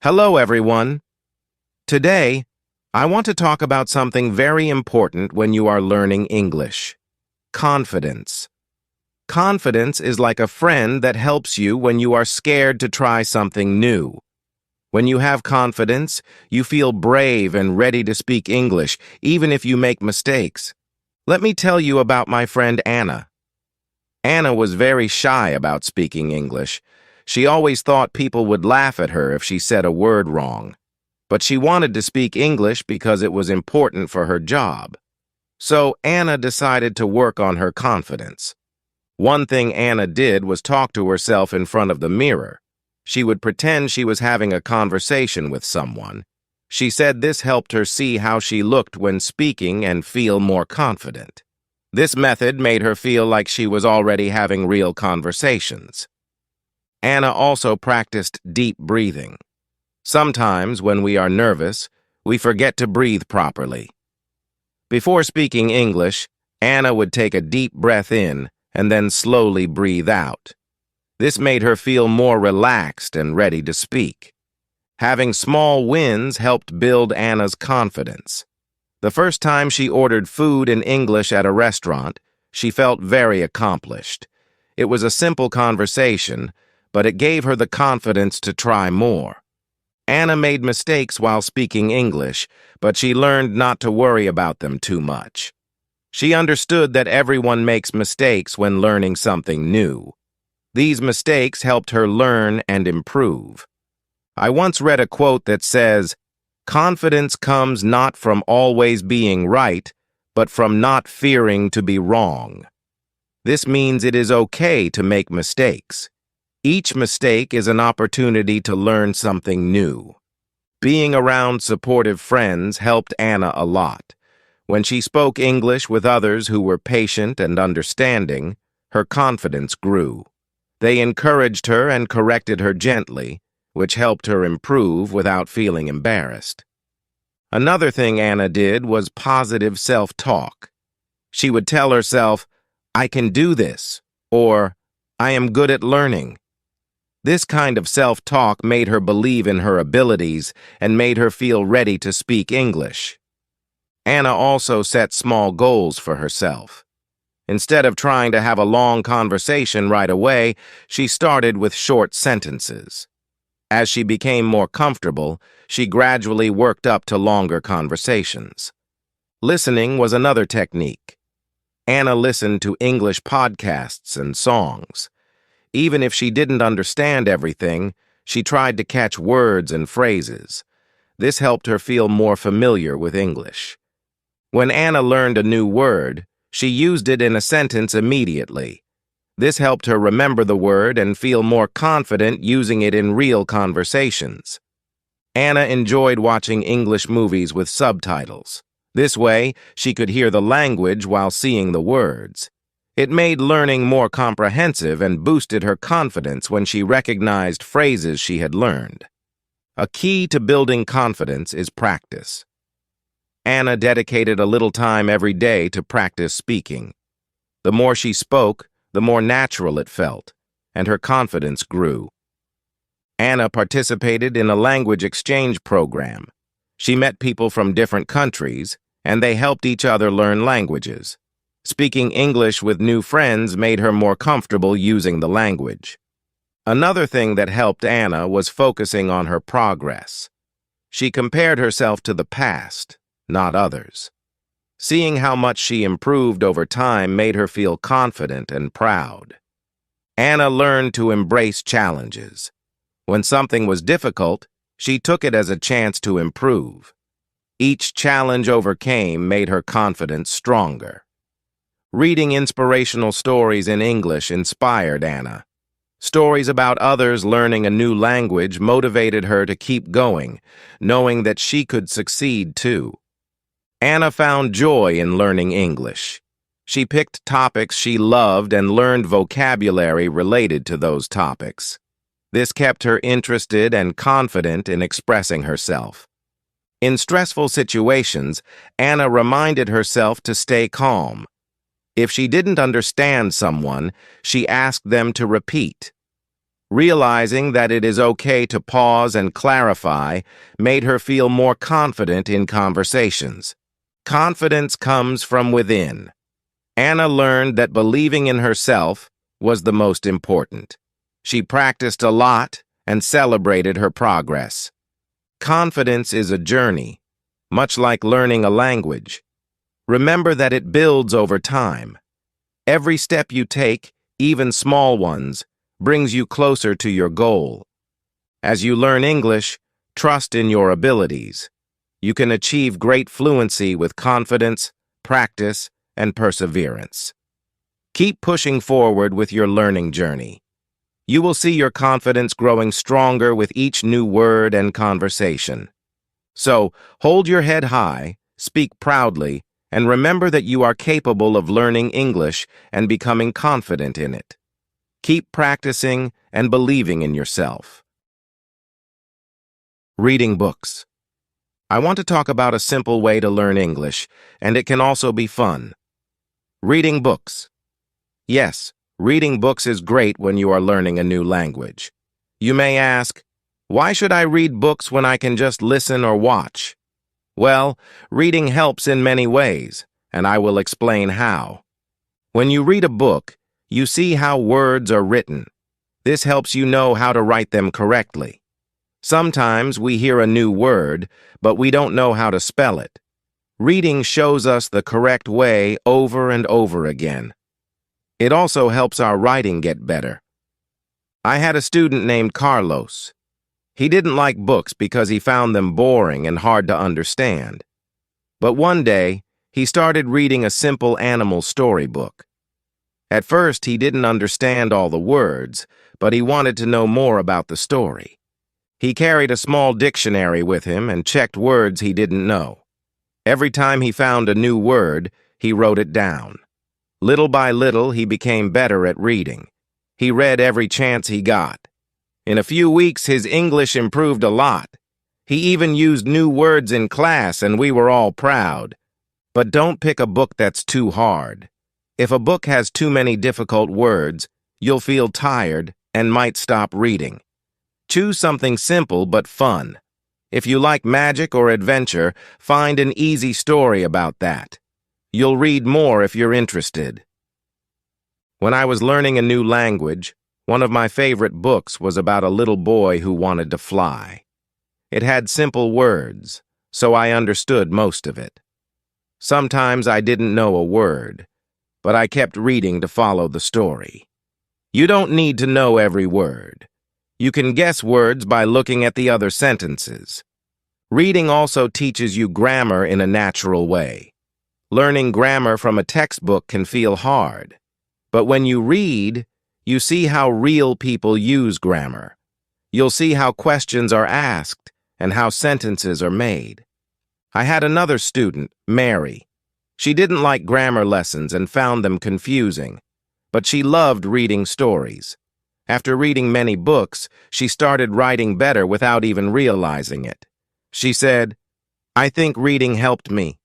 Hello, everyone. Today, I want to talk about something very important when you are learning English: confidence. Confidence is like a friend that helps you when you are scared to try something new. When you have confidence, you feel brave and ready to speak English, even if you make mistakes. Let me tell you about my friend Anna. Anna was very shy about speaking English. She always thought people would laugh at her if she said a word wrong. But she wanted to speak English because it was important for her job. So Anna decided to work on her confidence. One thing Anna did was talk to herself in front of the mirror. She would pretend she was having a conversation with someone. She said this helped her see how she looked when speaking and feel more confident. This method made her feel like she was already having real conversations. Anna also practiced deep breathing. Sometimes, when we are nervous, we forget to breathe properly. Before speaking English, Anna would take a deep breath in and then slowly breathe out. This made her feel more relaxed and ready to speak. Having small wins helped build Anna's confidence. The first time she ordered food in English at a restaurant, she felt very accomplished. It was a simple conversation, but it gave her the confidence to try more. Anna made mistakes while speaking English, but she learned not to worry about them too much. She understood that everyone makes mistakes when learning something new. These mistakes helped her learn and improve. I once read a quote that says, "Confidence comes not from always being right, but from not fearing to be wrong." This means it is okay to make mistakes. Each mistake is an opportunity to learn something new. Being around supportive friends helped Anna a lot. When she spoke English with others who were patient and understanding, her confidence grew. They encouraged her and corrected her gently, which helped her improve without feeling embarrassed. Another thing Anna did was positive self-talk. She would tell herself, "I can do this," or "I am good at learning." This kind of self-talk made her believe in her abilities and made her feel ready to speak English. Anna also set small goals for herself. Instead of trying to have a long conversation right away, she started with short sentences. As she became more comfortable, she gradually worked up to longer conversations. Listening was another technique. Anna listened to English podcasts and songs. Even if she didn't understand everything, she tried to catch words and phrases. This helped her feel more familiar with English. When Anna learned a new word, she used it in a sentence immediately. This helped her remember the word and feel more confident using it in real conversations. Anna enjoyed watching English movies with subtitles. This way, she could hear the language while seeing the words. It made learning more comprehensive and boosted her confidence when she recognized phrases she had learned. A key to building confidence is practice. Anna dedicated a little time every day to practice speaking. The more she spoke, the more natural it felt, and her confidence grew. Anna participated in a language exchange program. She met people from different countries, and they helped each other learn languages. Speaking English with new friends made her more comfortable using the language. Another thing that helped Anna was focusing on her progress. She compared herself to the past, not others. Seeing how much she improved over time made her feel confident and proud. Anna learned to embrace challenges. When something was difficult, she took it as a chance to improve. Each challenge overcame made her confidence stronger. Reading inspirational stories in English inspired Anna. Stories about others learning a new language motivated her to keep going, knowing that she could succeed too. Anna found joy in learning English. She picked topics she loved and learned vocabulary related to those topics. This kept her interested and confident in expressing herself. In stressful situations, Anna reminded herself to stay calm. If she didn't understand someone, she asked them to repeat. Realizing that it is okay to pause and clarify made her feel more confident in conversations. Confidence comes from within. Anna learned that believing in herself was the most important. She practiced a lot and celebrated her progress. Confidence is a journey, much like learning a language. Remember that it builds over time. Every step you take, even small ones, brings you closer to your goal. As you learn English, trust in your abilities. You can achieve great fluency with confidence, practice, and perseverance. Keep pushing forward with your learning journey. You will see your confidence growing stronger with each new word and conversation. So, hold your head high, speak proudly, and remember that you are capable of learning English and becoming confident in it. Keep practicing and believing in yourself. Reading books. I want to talk about a simple way to learn English, and it can also be fun. Reading books. Yes, reading books is great when you are learning a new language. You may ask, why should I read books when I can just listen or watch? Well, reading helps in many ways, and I will explain how. When you read a book, you see how words are written. This helps you know how to write them correctly. Sometimes we hear a new word, but we don't know how to spell it. Reading shows us the correct way over and over again. It also helps our writing get better. I had a student named Carlos. He didn't like books because he found them boring and hard to understand. But one day, he started reading a simple animal storybook. At first, he didn't understand all the words, but he wanted to know more about the story. He carried a small dictionary with him and checked words he didn't know. Every time he found a new word, he wrote it down. Little by little, he became better at reading. He read every chance he got. In a few weeks, his English improved a lot. He even used new words in class, and we were all proud. But don't pick a book that's too hard. If a book has too many difficult words, you'll feel tired and might stop reading. Choose something simple but fun. If you like magic or adventure, find an easy story about that. You'll read more if you're interested. When I was learning a new language, one of my favorite books was about a little boy who wanted to fly. It had simple words, so I understood most of it. Sometimes I didn't know a word, but I kept reading to follow the story. You don't need to know every word. You can guess words by looking at the other sentences. Reading also teaches you grammar in a natural way. Learning grammar from a textbook can feel hard, but when you read, you see how real people use grammar. You'll see how questions are asked and how sentences are made. I had another student, Mary. She didn't like grammar lessons and found them confusing, but she loved reading stories. After reading many books, she started writing better without even realizing it. She said, "I think reading helped me."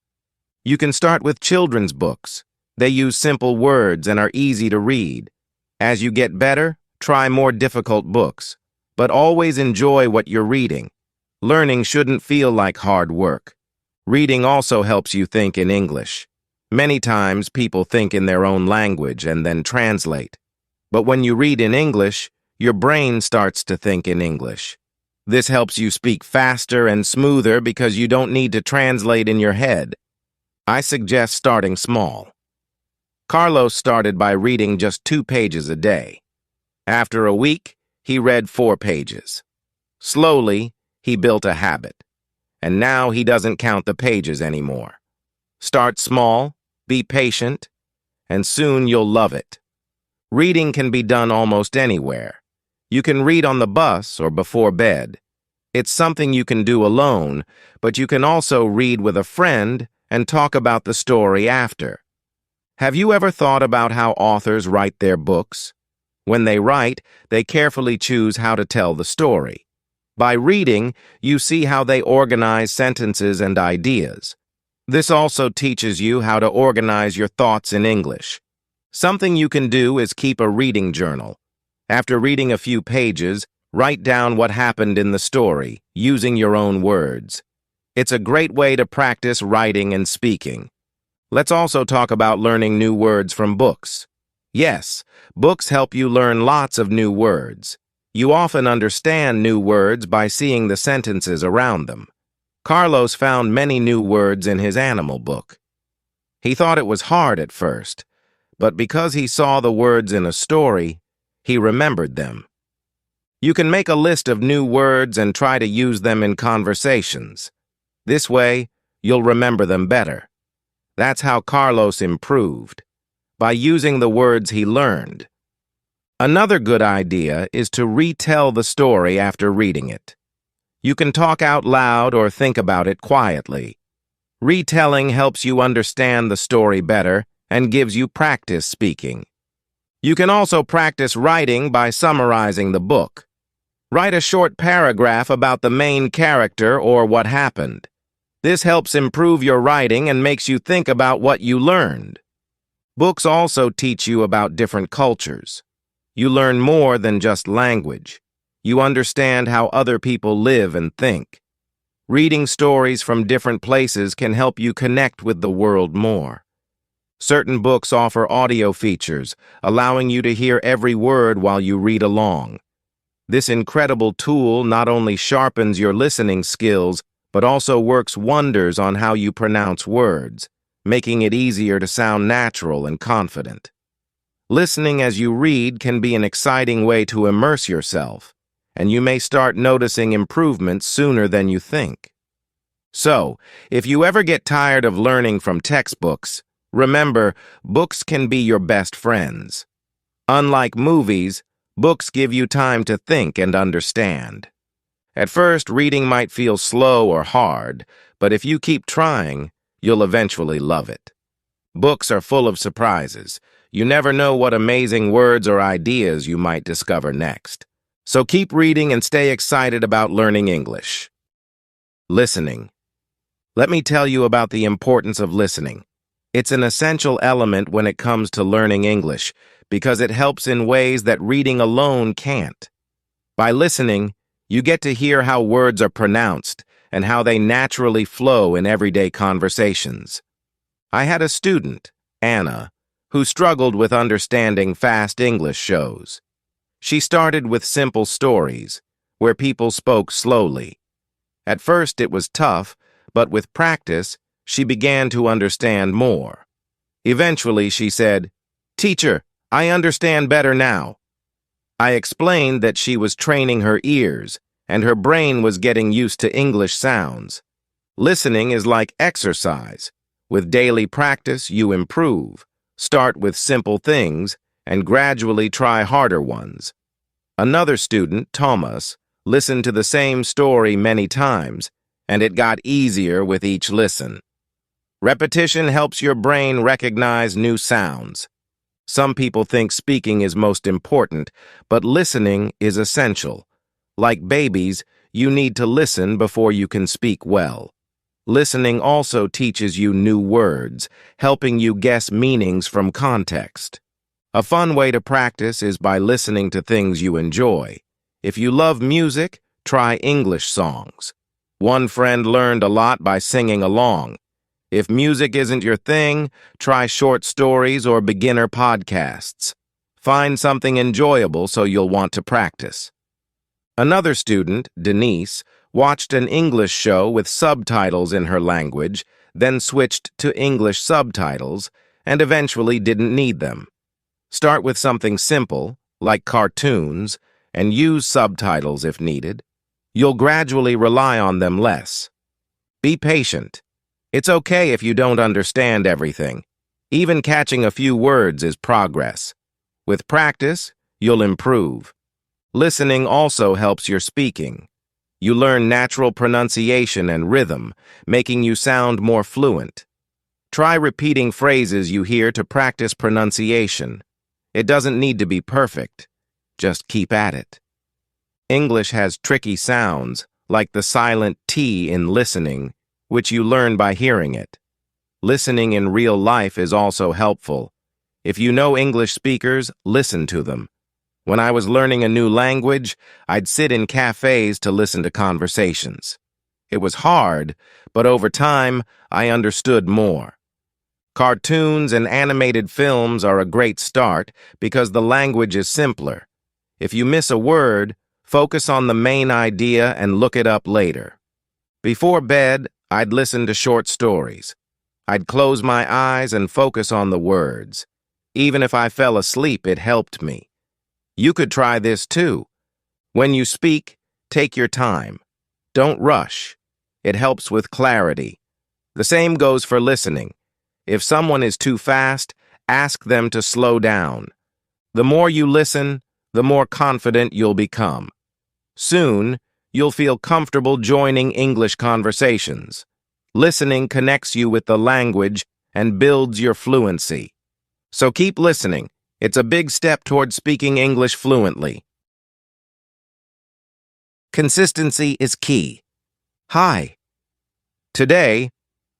You can start with children's books. They use simple words and are easy to read. As you get better, try more difficult books, but always enjoy what you're reading. Learning shouldn't feel like hard work. Reading also helps you think in English. Many times people think in their own language and then translate. But when you read in English, your brain starts to think in English. This helps you speak faster and smoother because you don't need to translate in your head. I suggest starting small. Carlos started by reading just 2 pages a day. After a week, he read 4 pages. Slowly, he built a habit. And now he doesn't count the pages anymore. Start small, be patient, and soon you'll love it. Reading can be done almost anywhere. You can read on the bus or before bed. It's something you can do alone, but you can also read with a friend and talk about the story after. Have you ever thought about how authors write their books? When they write, they carefully choose how to tell the story. By reading, you see how they organize sentences and ideas. This also teaches you how to organize your thoughts in English. Something you can do is keep a reading journal. After reading a few pages, write down what happened in the story, using your own words. It's a great way to practice writing and speaking. Let's also talk about learning new words from books. Yes, books help you learn lots of new words. You often understand new words by seeing the sentences around them. Carlos found many new words in his animal book. He thought it was hard at first, but because he saw the words in a story, he remembered them. You can make a list of new words and try to use them in conversations. This way, you'll remember them better. That's how Carlos improved, by using the words he learned. Another good idea is to retell the story after reading it. You can talk out loud or think about it quietly. Retelling helps you understand the story better and gives you practice speaking. You can also practice writing by summarizing the book. Write a short paragraph about the main character or what happened. This helps improve your writing and makes you think about what you learned. Books also teach you about different cultures. You learn more than just language. You understand how other people live and think. Reading stories from different places can help you connect with the world more. Certain books offer audio features, allowing you to hear every word while you read along. This incredible tool not only sharpens your listening skills, but also works wonders on how you pronounce words, making it easier to sound natural and confident. Listening as you read can be an exciting way to immerse yourself, and you may start noticing improvements sooner than you think. So, if you ever get tired of learning from textbooks, remember, books can be your best friends. Unlike movies, books give you time to think and understand. At first, reading might feel slow or hard, but if you keep trying, you'll eventually love it. Books are full of surprises. You never know what amazing words or ideas you might discover next. So keep reading and stay excited about learning English. Listening. Let me tell you about the importance of listening. It's an essential element when it comes to learning English because it helps in ways that reading alone can't. By listening, you get to hear how words are pronounced and how they naturally flow in everyday conversations. I had a student, Anna, who struggled with understanding fast English shows. She started with simple stories, where people spoke slowly. At first it was tough, but with practice, she began to understand more. Eventually she said, "Teacher, I understand better now." I explained that she was training her ears, and her brain was getting used to English sounds. Listening is like exercise. With daily practice, you improve. Start with simple things, and gradually try harder ones. Another student, Thomas, listened to the same story many times, and it got easier with each listen. Repetition helps your brain recognize new sounds. Some people think speaking is most important, but listening is essential. Like babies, you need to listen before you can speak well. Listening also teaches you new words, helping you guess meanings from context. A fun way to practice is by listening to things you enjoy. If you love music, try English songs. One friend learned a lot by singing along. If music isn't your thing, try short stories or beginner podcasts. Find something enjoyable so you'll want to practice. Another student, Denise, watched an English show with subtitles in her language, then switched to English subtitles, and eventually didn't need them. Start with something simple, like cartoons, and use subtitles if needed. You'll gradually rely on them less. Be patient. It's okay if you don't understand everything. Even catching a few words is progress. With practice, you'll improve. Listening also helps your speaking. You learn natural pronunciation and rhythm, making you sound more fluent. Try repeating phrases you hear to practice pronunciation. It doesn't need to be perfect. Just keep at it. English has tricky sounds, like the silent T in listening, which you learn by hearing it. Listening in real life is also helpful. If you know English speakers, listen to them. When I was learning a new language, I'd sit in cafes to listen to conversations. It was hard, but over time, I understood more. Cartoons and animated films are a great start because the language is simpler. If you miss a word, focus on the main idea and look it up later. Before bed, I'd listen to short stories. I'd close my eyes and focus on the words. Even if I fell asleep, it helped me. You could try this too. When you speak, take your time. Don't rush. It helps with clarity. The same goes for listening. If someone is too fast, ask them to slow down. The more you listen, the more confident you'll become. Soon, you'll feel comfortable joining English conversations. Listening connects you with the language and builds your fluency. So keep listening. It's a big step toward speaking English fluently. Consistency is key. Hi. Today,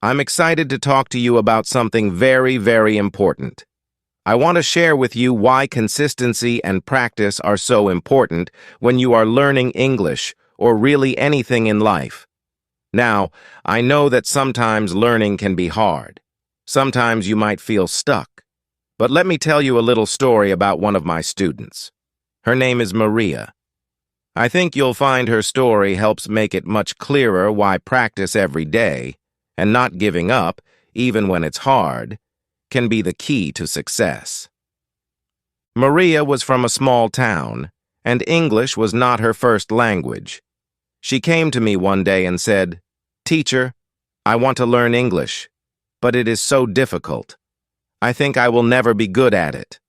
I'm excited to talk to you about something very, very important. I want to share with you why consistency and practice are so important when you are learning English or really anything in life. Now, I know that sometimes learning can be hard. Sometimes you might feel stuck. But let me tell you a little story about one of my students. Her name is Maria. I think you'll find her story helps make it much clearer why practice every day and not giving up, even when it's hard, can be the key to success. Maria was from a small town, and English was not her first language. She came to me one day and said, "Teacher, I want to learn English, but it is so difficult. I think I will never be good at it."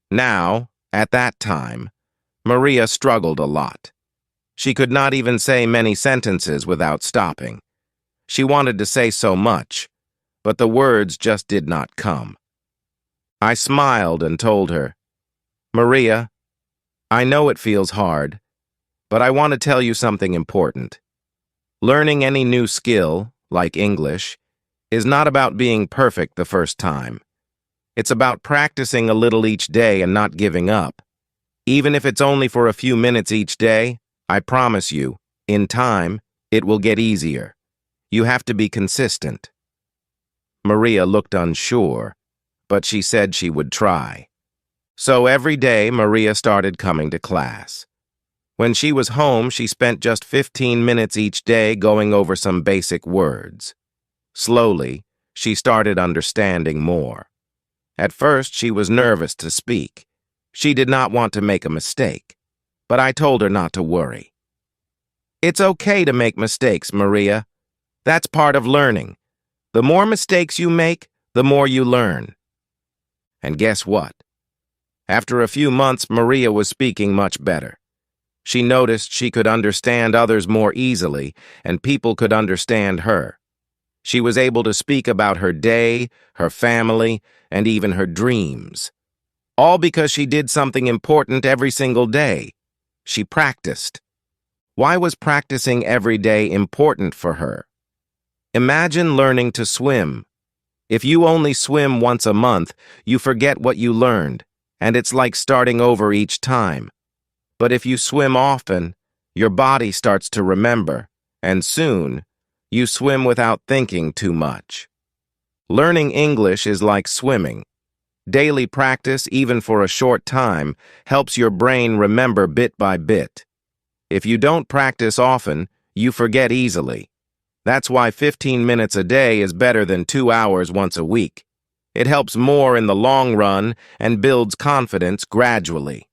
Now, at that time, Maria struggled a lot. She could not even say many sentences without stopping. She wanted to say so much, but the words just did not come. I smiled and told her, "Maria, I know it feels hard, but I want to tell you something important. Learning any new skill, like English, is not about being perfect the first time. It's about practicing a little each day and not giving up. Even if it's only for a few minutes each day, I promise you, in time, it will get easier. You have to be consistent." Maria looked unsure, but she said she would try. So every day, Maria started coming to class. When she was home, she spent just 15 minutes each day going over some basic words. Slowly, she started understanding more. At first, she was nervous to speak. She did not want to make a mistake, but I told her not to worry. "It's okay to make mistakes, Maria. That's part of learning. The more mistakes you make, the more you learn." And guess what? After a few months, Maria was speaking much better. She noticed she could understand others more easily, and people could understand her. She was able to speak about her day, her family, and even her dreams. All because she did something important every single day. She practiced. Why was practicing every day important for her? Imagine learning to swim. If you only swim once a month, you forget what you learned, and it's like starting over each time. But if you swim often, your body starts to remember, and soon, you swim without thinking too much. Learning English is like swimming. Daily practice, even for a short time, helps your brain remember bit by bit. If you don't practice often, you forget easily. That's why 15 minutes a day is better than 2 hours once a week. It helps more in the long run and builds confidence gradually.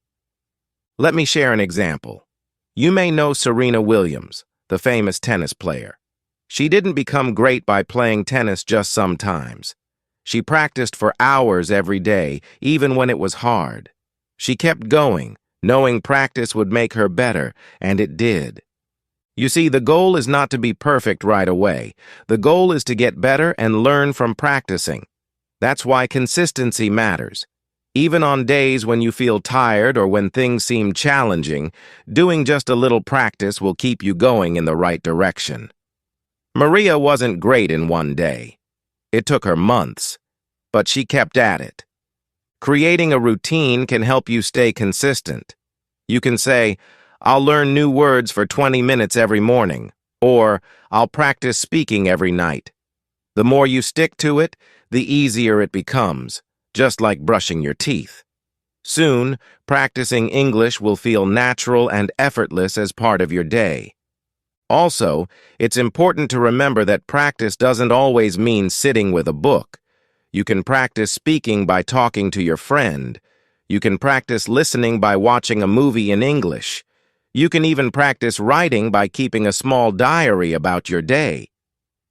Let me share an example. You may know Serena Williams, the famous tennis player. She didn't become great by playing tennis just sometimes. She practiced for hours every day, even when it was hard. She kept going, knowing practice would make her better, and it did. You see, the goal is not to be perfect right away. The goal is to get better and learn from practicing. That's why consistency matters. Even on days when you feel tired or when things seem challenging, doing just a little practice will keep you going in the right direction. Maria wasn't great in one day. It took her months, but she kept at it. Creating a routine can help you stay consistent. You can say, I'll learn new words for 20 minutes every morning, or I'll practice speaking every night. The more you stick to it, the easier it becomes, just like brushing your teeth. Soon, practicing English will feel natural and effortless as part of your day. Also, it's important to remember that practice doesn't always mean sitting with a book. You can practice speaking by talking to your friend. You can practice listening by watching a movie in English. You can even practice writing by keeping a small diary about your day.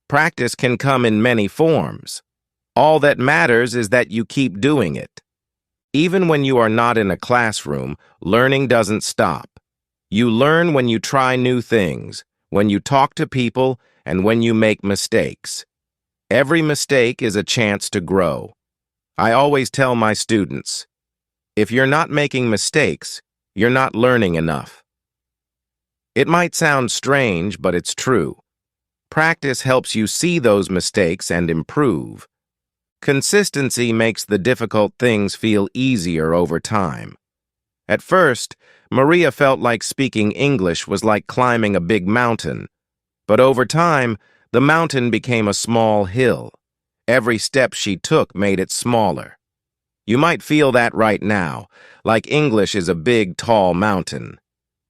Practice can come in many forms. All that matters is that you keep doing it. Even when you are not in a classroom, learning doesn't stop. You learn when you try new things, when you talk to people, and when you make mistakes. Every mistake is a chance to grow. I always tell my students, if you're not making mistakes, you're not learning enough. It might sound strange, but it's true. Practice helps you see those mistakes and improve. Consistency makes the difficult things feel easier over time. At first, Maria felt like speaking English was like climbing a big mountain. But over time, the mountain became a small hill. Every step she took made it smaller. You might feel that right now, like English is a big, tall mountain.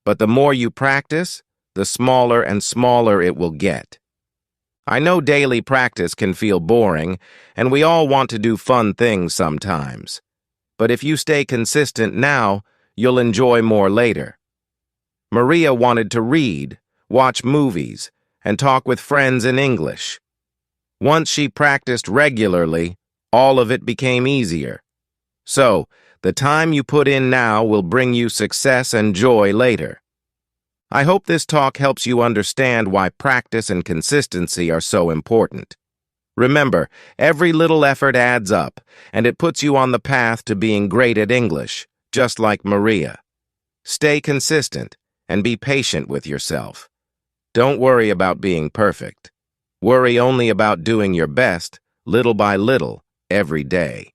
But the more you practice, the smaller and smaller it will get. I know daily practice can feel boring, and we all want to do fun things sometimes. But if you stay consistent now, you'll enjoy more later. Maria wanted to read, watch movies, and talk with friends in English. Once she practiced regularly, all of it became easier. So, the time you put in now will bring you success and joy later. I hope this talk helps you understand why practice and consistency are so important. Remember, every little effort adds up, and it puts you on the path to being great at English, just like Maria. Stay consistent and be patient with yourself. Don't worry about being perfect. Worry only about doing your best, little by little, every day.